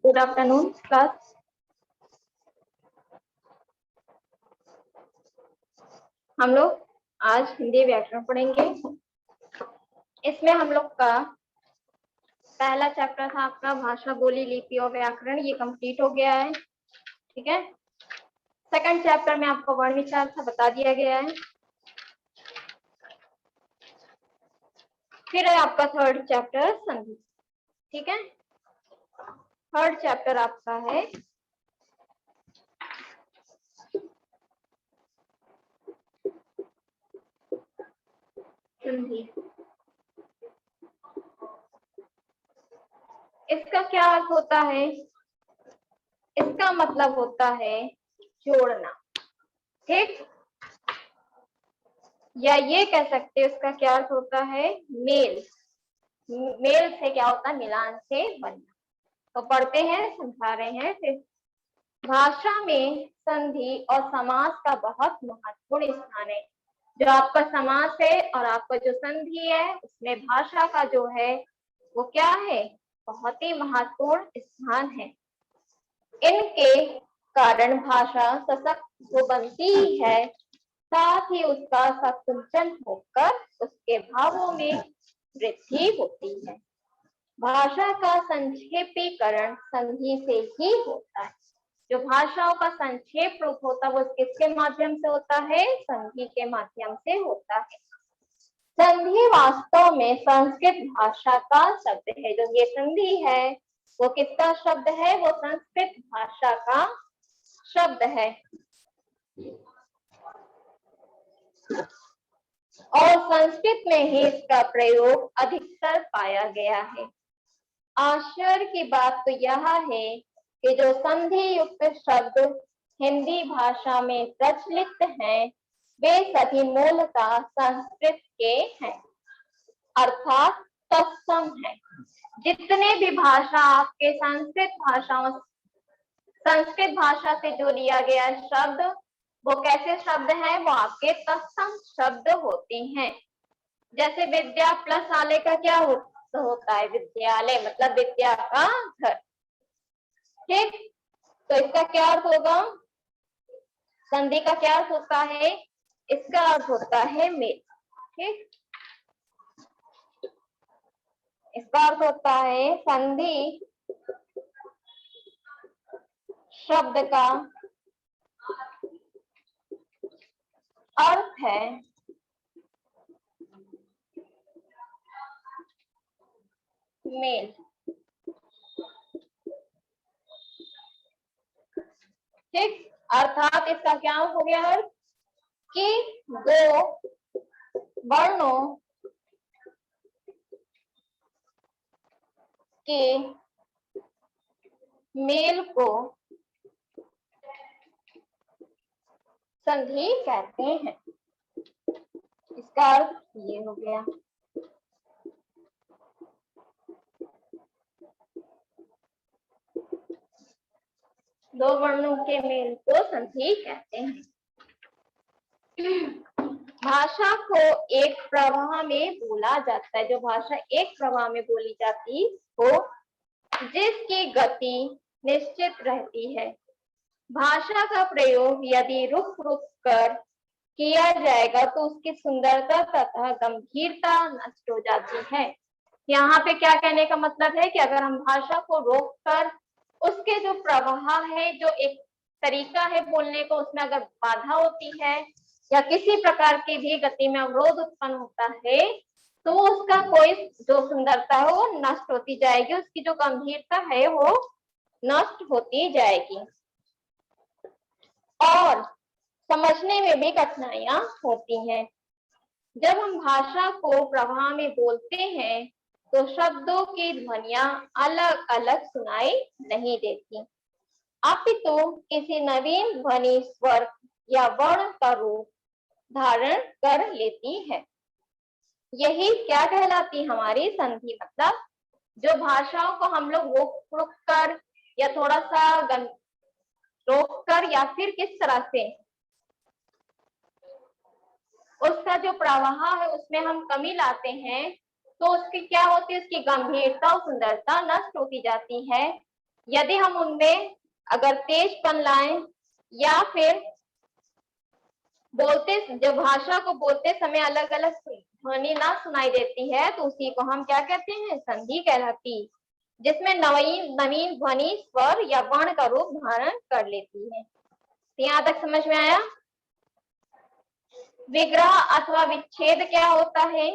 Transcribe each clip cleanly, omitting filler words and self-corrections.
Good afternoon class. हम लोग आज हिंदी व्याकरण पढ़ेंगे। इसमें हम लोग का पहला चैप्टर था आपका भाषा, बोली, लिपि और व्याकरण, ये कंप्लीट हो गया है। ठीक है। सेकंड चैप्टर में आपको वर्ण विचार था बता दिया गया है। फिर है आपका थर्ड चैप्टर संधि। ठीक है। थर्ड चैप्टर आपका है संधि। इसका क्या अर्थ होता है? इसका मतलब होता है जोड़ना। ठीक, या ये कह सकते हैं उसका क्या अर्थ होता है? मेल। मेल से क्या होता है? मिलान से बनना। तो पढ़ते हैं, समझा रहे हैं। फिर भाषा में संधि और समास का बहुत महत्वपूर्ण स्थान है। जो आपका समास है और आपका जो संधि है उसमें भाषा का जो है वो क्या है? बहुत ही महत्वपूर्ण स्थान है। इनके कारण भाषा सशक्त तो बनती है, साथ ही उसका संकुचन होकर उसके भावों में वृद्धि होती है। भाषा का संक्षेपीकरण संधि से ही होता है। जो भाषाओं का संक्षेप रूप होता है वो किसके माध्यम से होता है? संधि के माध्यम से होता है। संधि वास्तव में संस्कृत भाषा का शब्द है। जो ये संधि है वो किसका शब्द है? वो संस्कृत भाषा का शब्द है। और संस्कृत में ही इसका प्रयोग अधिकतर पाया गया है। आश्चर्य की बात तो यह है कि जो संधि युक्त शब्द हिंदी भाषा में प्रचलित हैं वे सभी मूलतः संस्कृत के हैं, अर्थात तत्सम है। जितने भी भाषा आपके संस्कृत भाषा से जो लिया गया शब्द वो कैसे शब्द हैं? वो आपके तत्सम शब्द होते हैं। जैसे विद्या प्लस आले का क्या होता है? विद्यालय, मतलब विद्या का घर। ठीक, तो इसका क्या अर्थ होगा? संधि का क्या अर्थ होता है? इसका अर्थ होता है मेल। ठीक, इसका अर्थ होता है संधि शब्द का अर्थ है मेल। ठीक, अर्थात इसका क्या हो गया अर्थ? कि दो वर्णों के मेल को संधि कहते हैं। इसका अर्थ ये हो गया। दो वर्णों के मेल को संधि कहते हैं। भाषा को एक प्रवाह में बोला जाता है। जो भाषा एक प्रवाह में बोली जाती हो जिसकी गति निश्चित रहती है। भाषा का प्रयोग यदि रुक रुक कर किया जाएगा तो उसकी सुंदरता तथा गंभीरता नष्ट हो जाती है। यहाँ पे क्या कहने का मतलब है कि अगर हम भाषा को रोक कर उसके जो प्रवाह है, जो एक तरीका है बोलने को, उसमें अगर बाधा होती है या किसी प्रकार की भी गति में अवरोध उत्पन्न होता है तो उसका कोई जो सुंदरता है वो नष्ट होती जाएगी, उसकी जो गंभीरता है वो नष्ट होती जाएगी और समझने में भी कठिनाइयां होती हैं। जब हम भाषा को प्रवाह में बोलते हैं तो शब्दों की ध्वनियां अलग अलग सुनाई नहीं देती, अपितु किसी नवीन ध्वनि, स्वर या वर्ण का रूप धारण कर लेती है। यही क्या कहलाती? हमारी संधि। मतलब जो भाषाओं को हम लोग रोक रोक कर या थोड़ा सा रोक कर या फिर किस तरह से उसका जो प्रवाह है उसमें हम कमी लाते हैं तो उसकी क्या होती है? उसकी गंभीरता और सुंदरता नष्ट होती जाती है। यदि हम उनमें अगर तेजपन लाएं या फिर बोलते जब भाषा को बोलते समय अलग अलग ध्वनि ना सुनाई देती है तो उसी को हम क्या कहते हैं, संधि कहलाती, जिसमें नवीन नवीन ध्वनि स्वर या वर्ण का रूप धारण कर लेती है। यहाँ तक समझ में आया? विग्रह अथवा विच्छेद क्या होता है?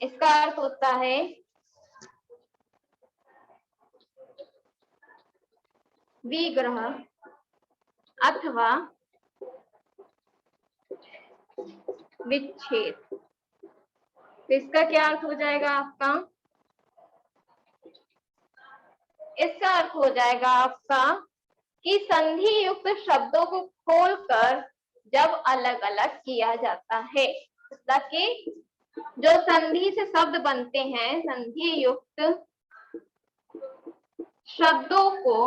इसका अर्थ होता है विग्रह अथवा विच्छेद। तो इसका क्या अर्थ हो जाएगा आपका? इसका अर्थ हो जाएगा आपका कि संधि युक्त शब्दों को खोलकर जब अलग अलग किया जाता है, मतलब कि जो संधि से शब्द बनते हैं, संधि युक्त शब्दों को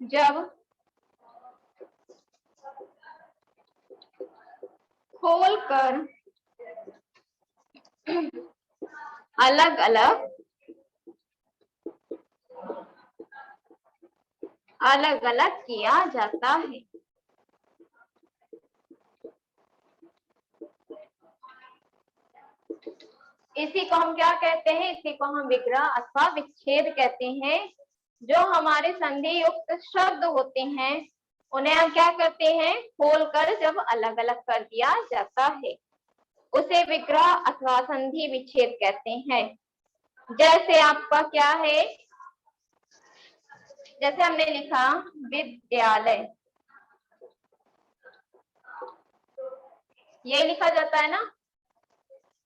जब खोलकर अलग अलग किया जाता है। इसी को हम क्या कहते हैं? इसी को हम विग्रह अथवा विच्छेद कहते हैं। जो हमारे संधि युक्त शब्द होते हैं उन्हें हम क्या करते हैं? खोलकर जब अलग अलग कर दिया जाता है उसे विग्रह अथवा संधि विच्छेद कहते हैं। जैसे आपका क्या है, जैसे हमने लिखा विद्यालय, ये लिखा जाता है ना,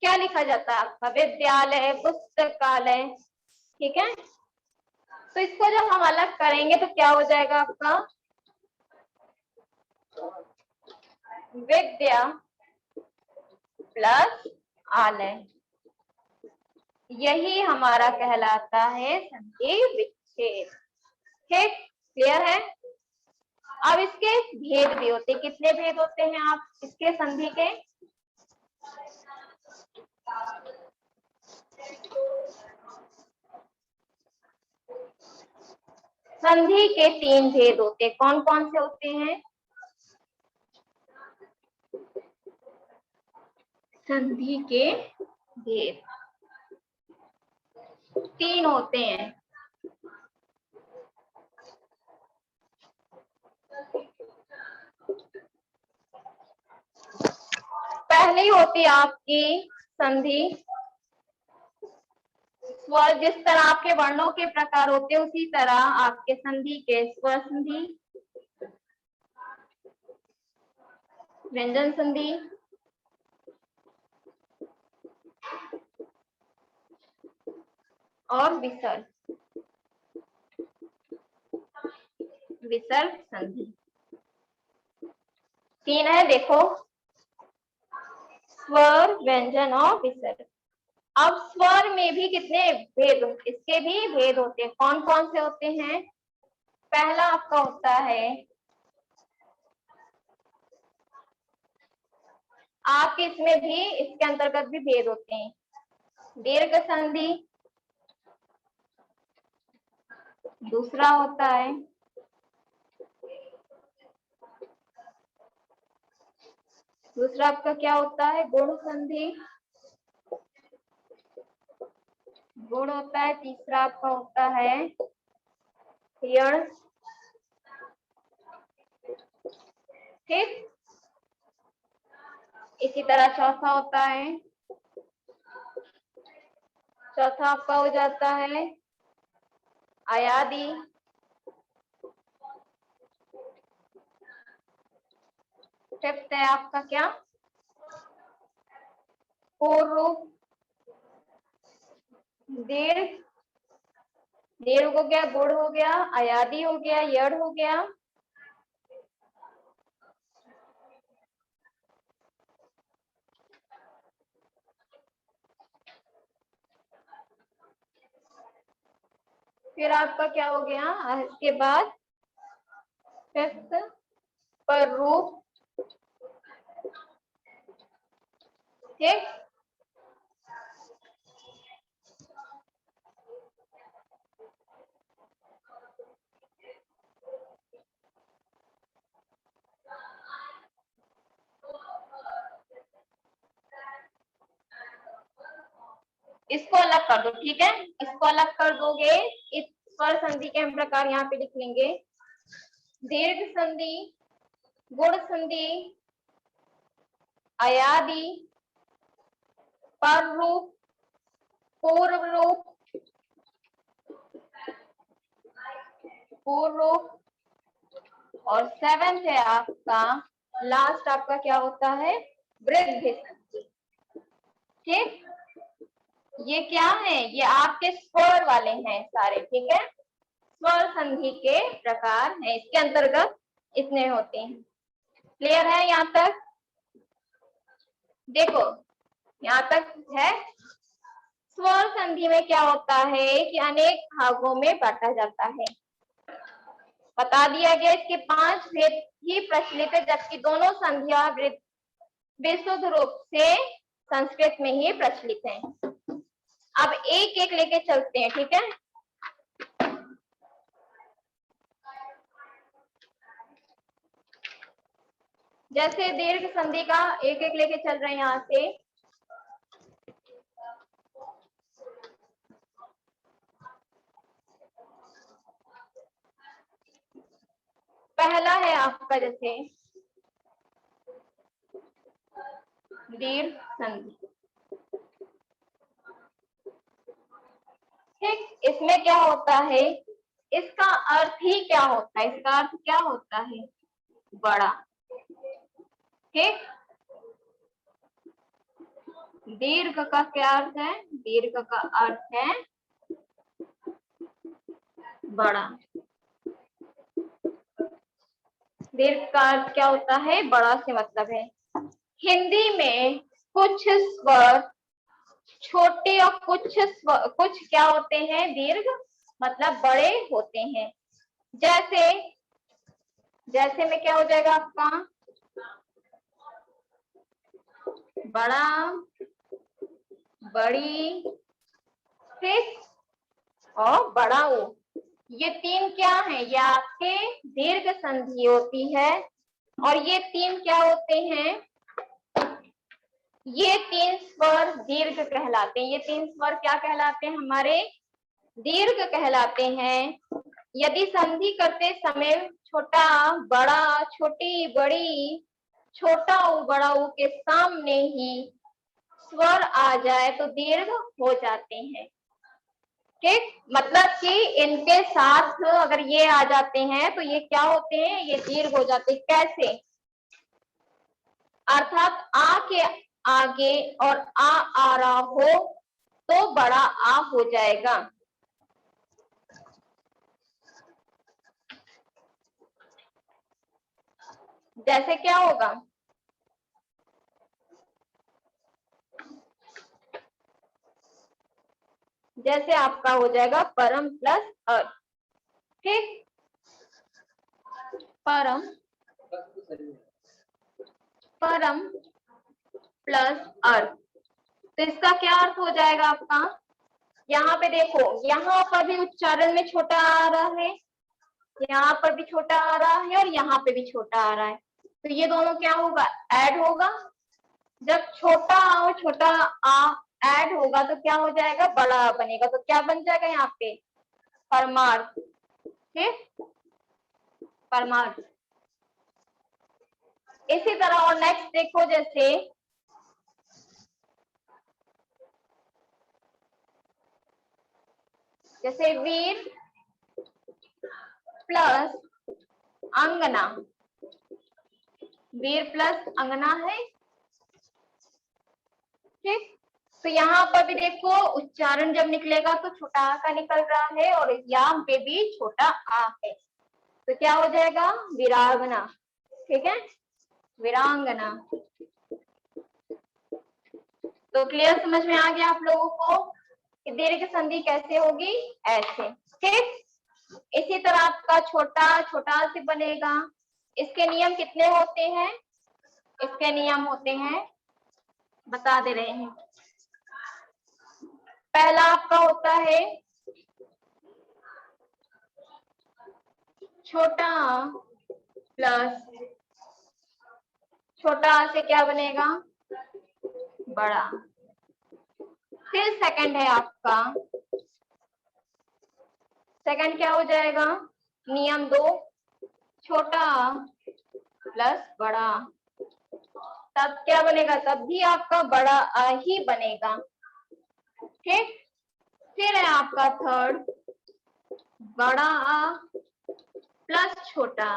क्या लिखा जाता है आपका? विद्यालय, पुस्तकालय, ठीक है। तो इसको जब हम अलग करेंगे तो क्या हो जाएगा आपका? विद्या प्लस आलय, यही हमारा कहलाता है संधि विच्छेद। ठीक, क्लियर है? अब इसके भेद भी होते, कितने भेद होते हैं आप इसके संधि के? संधि के 3 भेद होते, कौन कौन से होते हैं? संधि के भेद 3 होते हैं। पहली होती आपकी संधि स्वर, जिस तरह आपके वर्णों के प्रकार होते हैं उसी तरह आपके संधि के स्वर संधि, व्यंजन संधि, और विसर्ग संधि। 3 है, देखो, स्वर, व्यंजन और विसर्ग। अब स्वर में भी कितने भेद, इसके भी भेद होते हैं। कौन कौन से होते हैं? पहला आपका होता है, आपके इसमें भी इसके अंतर्गत भी भेद होते हैं, दीर्घ संधि, दूसरा होता है दूसरा आपका क्या होता है? गुण संधि, गुण होता है। तीसरा आपका होता है यण, ठीक। इसी तरह चौथा होता है, चौथा आपका हो जाता है अयादि, फिफ्थ है आपका क्या? पूर्व, दीर्घ, दीर्घ हो गया, गुण हो गया, अयादि हो गया, यड़ हो गया, फिर आपका क्या हो गया इसके बाद? फिफ्थ पर रूप, ठीक। इसको अलग कर दो, ठीक है, इसको अलग कर दोगे। इस स्वर संधि के हम प्रकार यहाँ पे लिख लेंगे। दीर्घ संधि, गुण संधि, अयादि, पर रूप, पूर्व रूप, पूर्व रूप, और 7th है आपका, लास्ट आपका क्या होता है, वृद्धि संधि, ठीक। ये क्या है, ये आपके स्वर वाले हैं सारे, ठीक है, स्वर संधि के प्रकार हैं, इसके अंतर्गत इतने होते हैं। क्लियर है यहाँ तक? देखो यहाँ तक है। स्वर संधि में क्या होता है कि अनेक भागों में बांटा जाता है। बता दिया गया इसके 5 भेद ही प्रचलित है, जबकि दोनों संधियां विशुद्ध रूप से संस्कृत में ही प्रचलित हैं। अब एक एक लेके चलते हैं, ठीक है। जैसे दीर्घ संधि का एक एक लेके चल रहे हैं यहाँ से। पहला है आपका जैसे दीर्घ संधि, ठीक। इसमें क्या होता है, इसका अर्थ ही क्या होता है, इसका अर्थ क्या होता है, बड़ा, ठीक। दीर्घ का क्या अर्थ है, दीर्घ का अर्थ है बड़ा। दीर्घ का अर्थ क्या होता है, बड़ा से मतलब है। हिंदी में कुछ स्वर छोटे और कुछ क्या होते हैं, दीर्घ मतलब बड़े होते हैं। जैसे जैसे में क्या हो जाएगा आपका, बड़ा, बड़ी, ठीक, और बड़ा ओ, ये 3 क्या है, ये आपके दीर्घ संधि होती है। और ये 3 क्या होते हैं, ये 3 स्वर दीर्घ कहलाते हैं। ये 3 स्वर क्या कहलाते हैं, हमारे दीर्घ कहलाते हैं। यदि संधि करते समय छोटा बड़ा, छोटी बड़ी, छोटा ऊ बड़ा ऊ के सामने ही स्वर आ जाए तो दीर्घ हो जाते हैं, ठीक। मतलब कि इनके साथ अगर ये आ जाते हैं तो ये क्या होते हैं, ये दीर्घ हो जाते हैं। कैसे, अर्थात आ के आगे और आ रहा हो तो बड़ा आ हो जाएगा। जैसे क्या होगा, जैसे आपका हो जाएगा परम प्लस अर्थ, ठीक। परम परम प्लस अर्थ, तो इसका क्या अर्थ हो जाएगा आपका, यहाँ पे देखो, यहाँ पर भी उच्चारण में छोटा आ रहा है, यहाँ पर भी छोटा आ रहा है, और यहाँ पे भी छोटा आ रहा है। तो ये दोनों क्या होगा, ऐड होगा। जब छोटा आ और छोटा आ ऐड होगा तो क्या हो जाएगा, बड़ा बनेगा। तो क्या बन जाएगा यहाँ पे, परमार्थ, ठीक, परमार्थ। इसी तरह और नेक्स्ट देखो, जैसे वीर प्लस अंगना, वीर प्लस अंगना है, ठीक। तो यहाँ पर भी देखो उच्चारण जब निकलेगा तो छोटा आ का निकल रहा है, और यहाँ पे भी छोटा आ है, तो क्या हो जाएगा, वीरांगना, ठीक है, वीरांगना। तो क्लियर, समझ में आ गया आप लोगों को कि दीर्घ संधि कैसे होगी, ऐसे, ठीक। इसी तरह आपका छोटा छोटा से बनेगा, इसके नियम कितने होते हैं? इसके नियम होते हैं, बता दे रहे हैं। पहला आपका होता है छोटा प्लस छोटा से क्या बनेगा? बड़ा। फिर सेकंड है आपका, सेकंड क्या हो जाएगा? नियम 2, छोटा प्लस बड़ा, तब क्या बनेगा? तब भी आपका बड़ा आ ही बनेगा। ठीक। फिर है आपका थर्ड, बड़ा आ प्लस छोटा।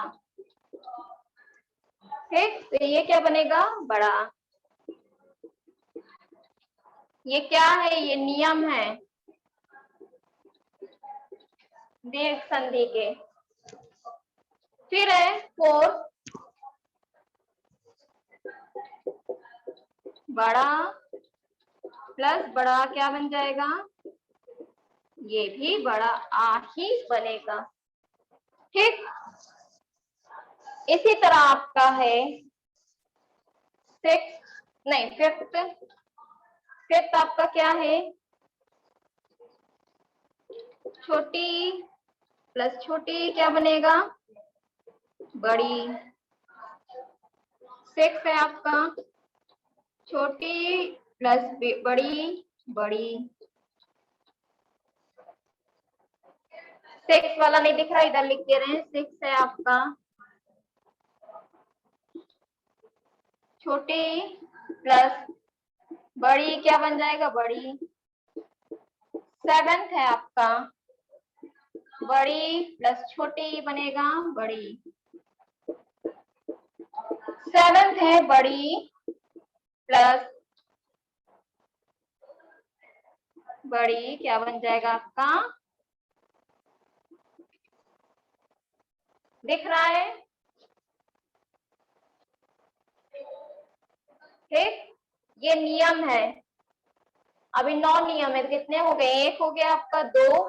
ठीक, तो ये क्या बनेगा? बड़ा। ये क्या है? ये नियम है दीर्घ संधि के। फिर है फोर्थ, बड़ा प्लस बड़ा क्या बन जाएगा? ये भी बड़ा आ ही बनेगा। ठीक। इसी तरह आपका है सिक्स, नहीं फिफ्थ, फिफ्थ आपका क्या है? छोटी प्लस छोटी क्या बनेगा? बड़ी। सिक्स है आपका छोटी प्लस बड़ी, बड़ी। सिक्स वाला नहीं दिख रहा, इधर लिख दे रहे हैं। सिक्स है आपका छोटी प्लस बड़ी क्या बन जाएगा? बड़ी। सेवेंथ है आपका बड़ी प्लस छोटी बनेगा बड़ी। सेवेंथ है बड़ी प्लस बड़ी क्या बन जाएगा आपका? दिख रहा है? ठीक, ये नियम है। अभी 9 नियम है, कितने हो गए? एक हो गया आपका, 2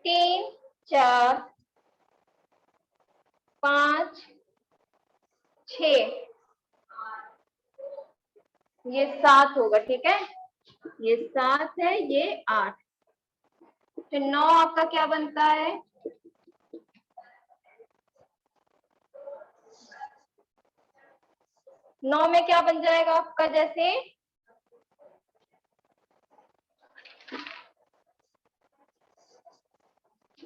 3 4 5 6, ये 7 होगा। ठीक है, ये 7 है, ये 8, तो 9 आपका क्या बनता है? 9 में क्या बन जाएगा आपका? जैसे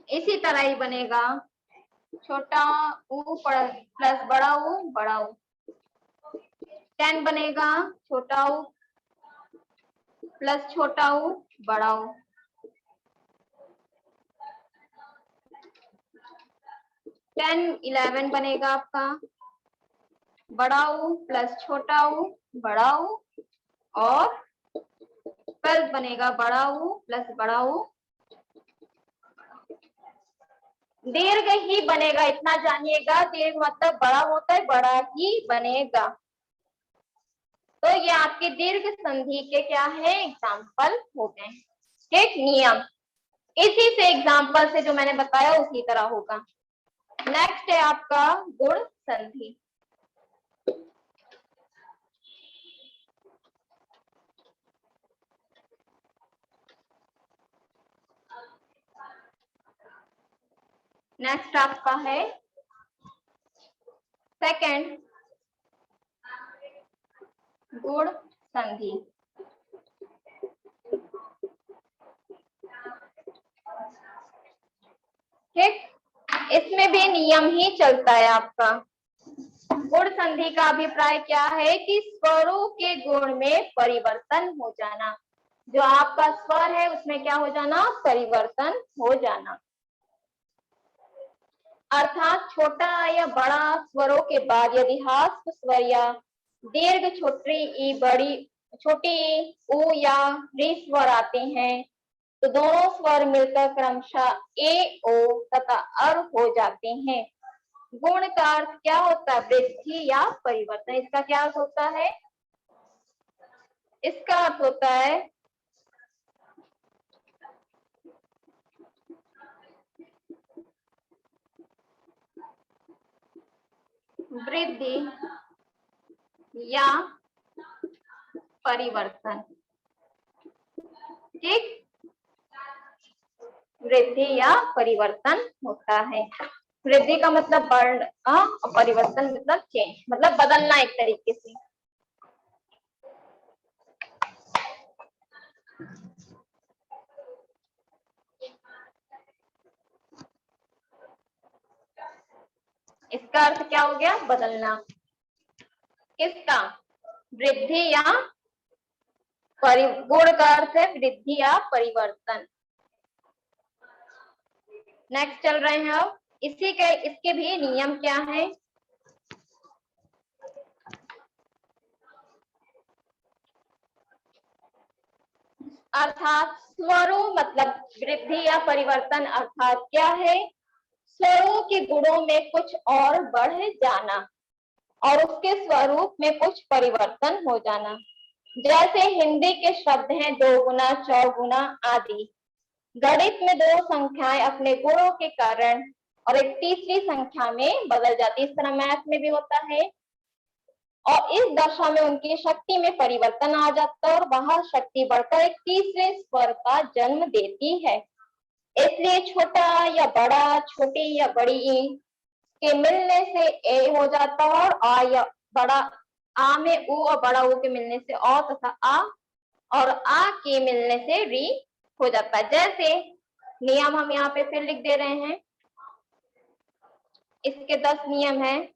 इसी तरह ही बनेगा, छोटा ऊ प्लस बड़ा ऊ, बड़ा ऊ। 10 बनेगा छोटा ऊ प्लस छोटा ऊ, बड़ा ऊ। 10 11 बनेगा आपका बड़ा ऊ प्लस छोटा ऊ, बड़ा ऊ। और 12 बनेगा बड़ा ऊ प्लस बड़ा ऊ। दीर्घ ही बनेगा, इतना जानिएगा। दीर्घ मतलब बड़ा होता है, बड़ा ही बनेगा। तो ये आपके दीर्घ संधि के क्या है? एग्जाम्पल हो गए। ठीक, नियम इसी से, एग्जाम्पल से जो मैंने बताया उसी तरह होगा। नेक्स्ट है आपका गुण संधि। नेक्स्ट आपका है सेकंड गुण संधि। ठीक, इसमें भी नियम ही चलता है आपका। गुण संधि का अभिप्राय क्या है? कि स्वरों के गुण में परिवर्तन हो जाना। जो आपका स्वर है उसमें क्या हो जाना? परिवर्तन हो जाना। अर्थात छोटा या बड़ा स्वरों के बाद यदि ह्रस्व स्वर या दीर्घ छोटी ई, बड़ी छोटी ई, ऊ या री स्वर आते हैं तो दोनों स्वर मिलकर क्रमशः ए, ओ तथा अर हो जाते हैं। गुण का अर्थ क्या होता है? वृद्धि या परिवर्तन। इसका क्या अर्थ होता है? इसका अर्थ होता है वृद्धि या परिवर्तन। ठीक, वृद्धि या परिवर्तन होता है। वृद्धि का मतलब बढ़ना और परिवर्तन मतलब चेंज, मतलब बदलना एक तरीके से। इसका अर्थ क्या हो गया? बदलना। किसका? वृद्धि या गुण का अर्थ है वृद्धि या परिवर्तन। नेक्स्ट चल रहे हैं अब। इसके भी नियम क्या है? अर्थात स्वरों मतलब वृद्धि या परिवर्तन अर्थात क्या है? स्वरों के गुणों में कुछ और बढ़ जाना और उसके स्वरूप में कुछ परिवर्तन हो जाना। जैसे हिंदी के शब्द हैं दोगुना, चौगुना आदि। गणित में दो संख्याएं अपने गुणों के कारण और एक तीसरी संख्या में बदल जाती है। इस तरह मैथ में भी होता है और इस दशा में उनकी शक्ति में परिवर्तन आ जाता है और वह शक्ति बढ़कर एक तीसरे स्वर का जन्म देती है। इसलिए छोटा या बड़ा, छोटी या बड़ी के मिलने से ए हो जाता है और आ या बड़ा आ में उ और बड़ा उ के मिलने से औ तथा आ और आ के मिलने से री हो जाता है। जैसे नियम हम यहाँ पे फिर लिख दे रहे हैं। इसके 10 नियम हैं।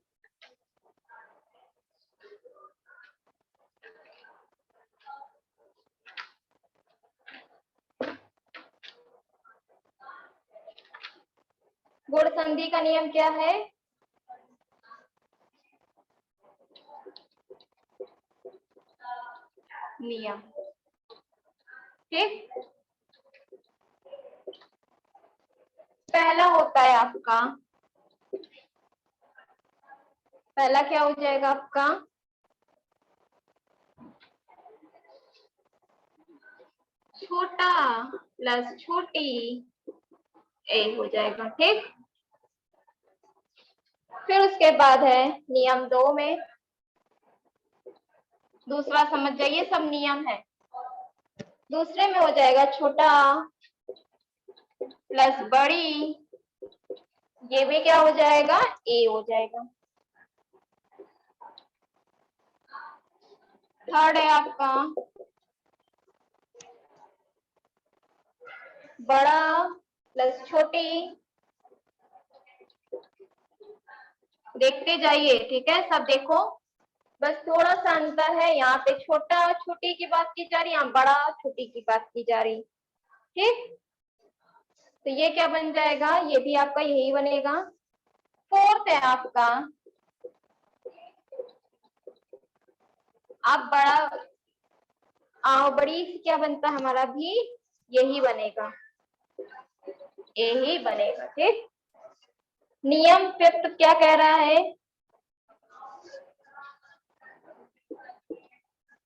गुण संधि का नियम क्या है? नियम, ठीक। पहला होता है आपका, पहला क्या हो जाएगा आपका? छोटा प्लस छोटी ए हो जाएगा, ठीक। फिर उसके बाद है नियम 2 में, दूसरा समझ जाइए, सब नियम है। दूसरे में हो जाएगा छोटा प्लस बड़ी, ये भी क्या हो जाएगा? ए हो जाएगा। थर्ड है आपका बड़ा प्लस छोटी, देखते जाइए, ठीक है, सब देखो। बस थोड़ा सा अंतर है, यहाँ पे छोटा छोटी की बात की जा रही है, यहाँ बड़ा छोटी की बात की जा रही, ठीक। तो ये क्या बन जाएगा? ये भी आपका यही बनेगा। फोर्थ है आपका आप बड़ा आओ बड़ी से क्या बनता है हमारा भी यही बनेगा, यही बनेगा, ठीक। नियम 5 क्या कह रहा है?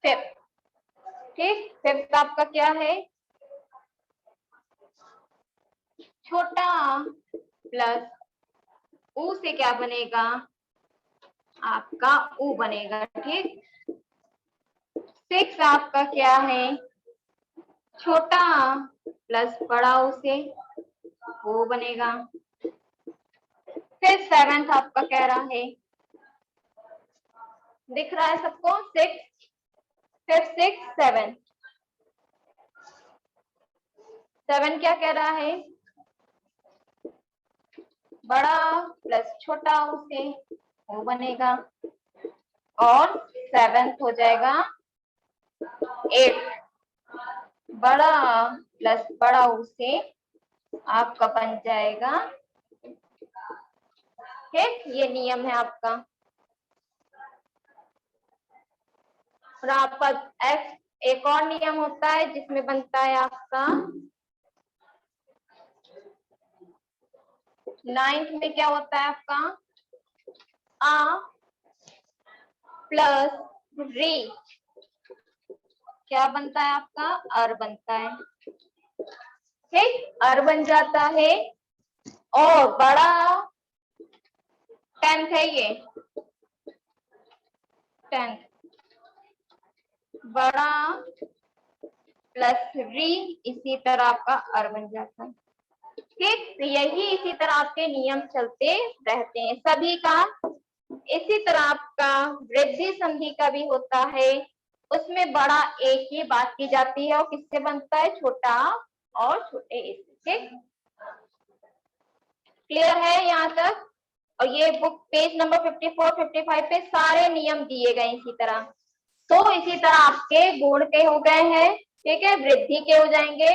5, ठीक। 5 आपका क्या है? छोटा प्लस ऊ से क्या बनेगा? आपका ऊ बनेगा, ठीक। 6 आपका क्या है? छोटा प्लस बड़ा ऊ से वो बनेगा। फिर 7 आपका कह रहा है, दिख रहा है सबको? 6, फिर 6 7, 7 क्या कह रहा है? बड़ा प्लस छोटा उसे वो बनेगा और 7 हो जाएगा 8, बड़ा प्लस बड़ा उसे आपका बन जाएगा, ठीक। ये नियम है आपका। और आपका एक और नियम होता है जिसमें बनता है आपका 9th में क्या होता है आपका? आ प्लस री क्या बनता है आपका? अर बनता है, ठीक। अर बन जाता है और बड़ा 10th है ये, 10th बड़ा प्लस री इसी तरह आपका अर बन जाता है। ठीक, तो यही इसी तरह आपके नियम चलते रहते हैं सभी का। इसी तरह आपका वृद्धि संधि का भी होता है, उसमें बड़ा एक ही बात की जाती है और किससे बनता है, छोटा और छोटे ए से। ठीक, क्लियर है यहाँ तक। और ये बुक पेज नंबर 54 55 पे सारे नियम दिए गए इसी तरह। तो इसी तरह आपके गुण के हो गए हैं, ठीक है, वृद्धि के हो जाएंगे।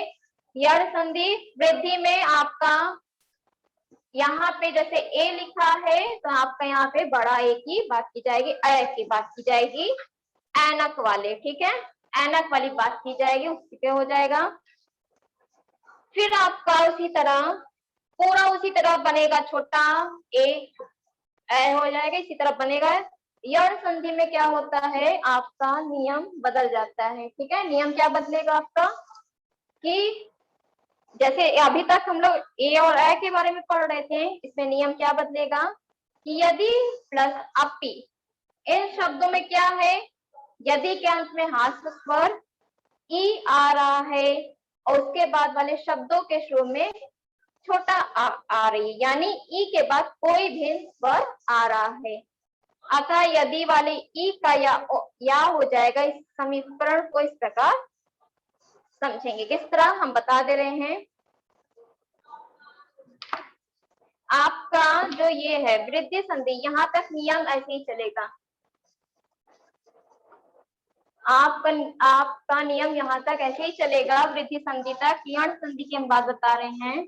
यड़ संधि वृद्धि में आपका यहाँ पे जैसे ए लिखा है तो आपका यहाँ पे बड़ा ए की बात की जाएगी, अ की बात की जाएगी, ऐनक वाले, ठीक है, ऐनक वाली बात की जाएगी, उसी पे हो जाएगा। फिर आपका उसी तरह पूरा उसी तरह बनेगा, छोटा ए हो जाएगा, इसी तरह बनेगा। यड़ संधि में क्या होता है, आपका नियम बदल जाता है। ठीक है, नियम क्या बदलेगा आपका कि जैसे अभी तक हम लोग ए और ए के बारे में पढ़ रहे थे, इसमें नियम क्या बदलेगा कि यदि प्लस अपी, इन शब्दों में क्या है, यदि के अंत में हास्य स्वर ई आ रहा है और उसके बाद वाले शब्दों के शुरू में छोटा आ रही है, यानी ई के बाद कोई भी स्वर आ रहा है। अतः यदि वाले ई का या हो जाएगा। इस समीकरण को इस प्रकार समझेंगे, किस तरह हम बता दे रहे हैं। आपका जो ये है वृद्धि संधि, यहाँ तक नियम ऐसे ही चलेगा। आपका नियम यहाँ तक ऐसे ही चलेगा वृद्धि संधि तक। यण संधि की हम बात बता रहे हैं।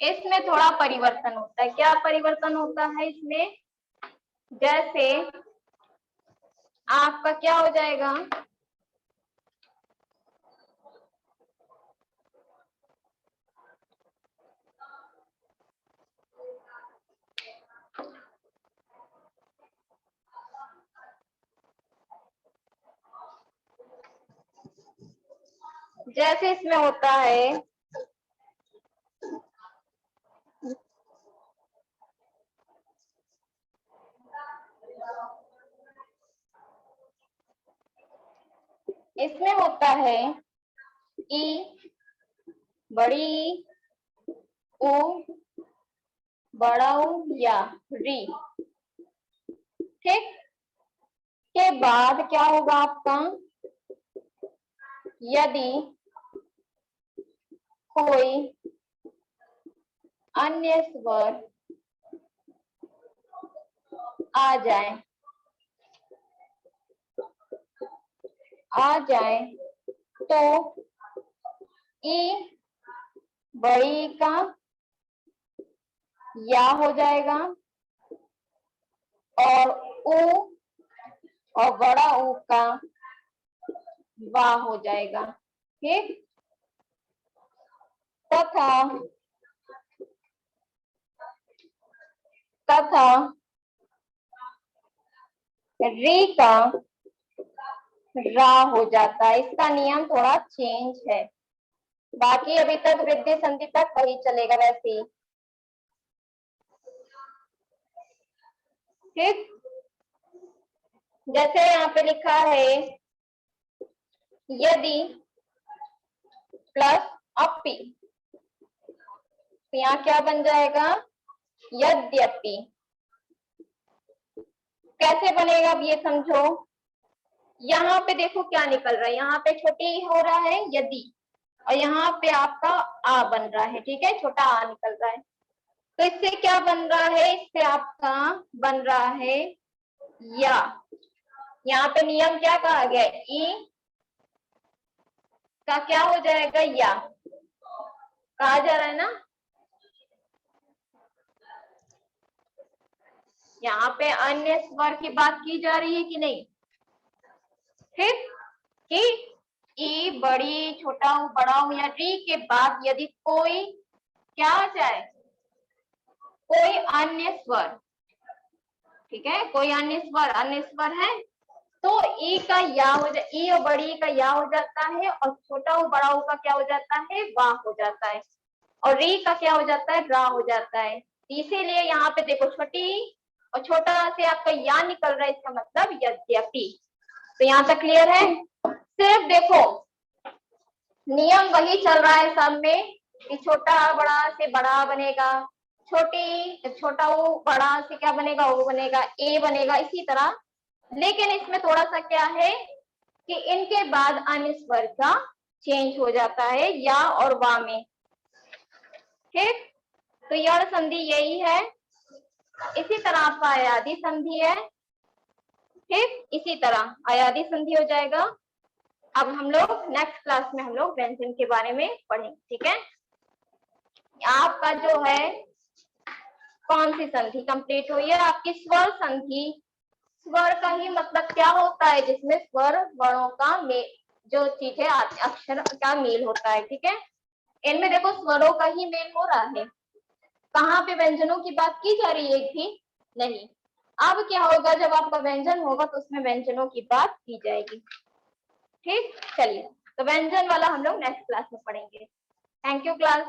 इसमें थोड़ा परिवर्तन होता है। क्या परिवर्तन होता है इसमें, जैसे आपका क्या हो जाएगा, जैसे इसमें होता है इसमें होता है ई बड़ी उ बड़ा उ या री। ठीक, के बाद क्या होगा आपका, यदि कोई अन्य स्वर आ जाए तो ई बड़ी का या हो जाएगा और उ और बड़ा ऊ का वा हो जाएगा। ठीक, तथा री का रा हो जाता है। इसका नियम थोड़ा चेंज है, बाकी अभी तक वृद्धि संधि तक वही चलेगा वैसे ही। ठीक, जैसे यहाँ पे लिखा है यदि प्लस अपि, तो यहाँ क्या बन जाएगा, यद्यपि। कैसे बनेगा अब ये समझो। यहाँ पे देखो क्या निकल रहा है, यहाँ पे छोटी हो रहा है यदि, और यहाँ पे आपका आ बन रहा है। ठीक है, छोटा आ निकल रहा है। तो इससे क्या बन रहा है, इससे आपका बन रहा है या। यहाँ पे नियम क्या कहा गया, ई का क्या हो जाएगा, या कहा जा रहा है ना। यहाँ पे अन्य स्वर की बात की जा रही है कि नहीं। ठीक, कि ई बड़ी छोटा हूं बड़ा हूं या री के बाद यदि कोई क्या आ जाए, कोई अन्य स्वर, ठीक है, कोई अन्य स्वर है तो ई का या हो जा, ई और बड़ी का या हो जाता है, और छोटा ऊ बड़ा ऊ का क्या हो जाता है, वाह हो जाता है, और री का क्या हो जाता है, रा हो जाता है। इसीलिए यहाँ पे देखो छोटी और छोटा से आपका या निकल रहा है, इसका मतलब यद्यपि। तो यहाँ तक क्लियर है। सिर्फ देखो नियम वही चल रहा है सब में कि छोटा बड़ा से बड़ा बनेगा, छोटा वो बड़ा से क्या बनेगा, वो बनेगा, ए बनेगा, इसी तरह। लेकिन इसमें थोड़ा सा क्या है कि इनके बाद अन्य स्वर का चेंज हो जाता है या और वा में। ठीक, तो यड़ संधि यही है। इसी तरह आपका अयादी संधि है। ठीक, इसी तरह अयादी संधि हो जाएगा। अब हम लोग नेक्स्ट क्लास में हम लोग व्यंजन के बारे में पढ़ेंगे। ठीक है, आपका जो है कौन सी संधि कंप्लीट हुई है, आपकी स्वर संधि। स्वर का ही मतलब क्या होता है, जिसमें स्वर वर्णों का मेल, जो चीज है अक्षर का मेल होता है। ठीक है, इनमें देखो स्वरों का ही मेल हो रहा है, कहाँ पे व्यंजनों की बात की जा रही है, एक भी नहीं। अब क्या होगा, जब आपका व्यंजन होगा तो उसमें व्यंजनों की बात की जाएगी। ठीक, चलिए, तो व्यंजन वाला हम लोग नेक्स्ट क्लास में पढ़ेंगे। Thank you class.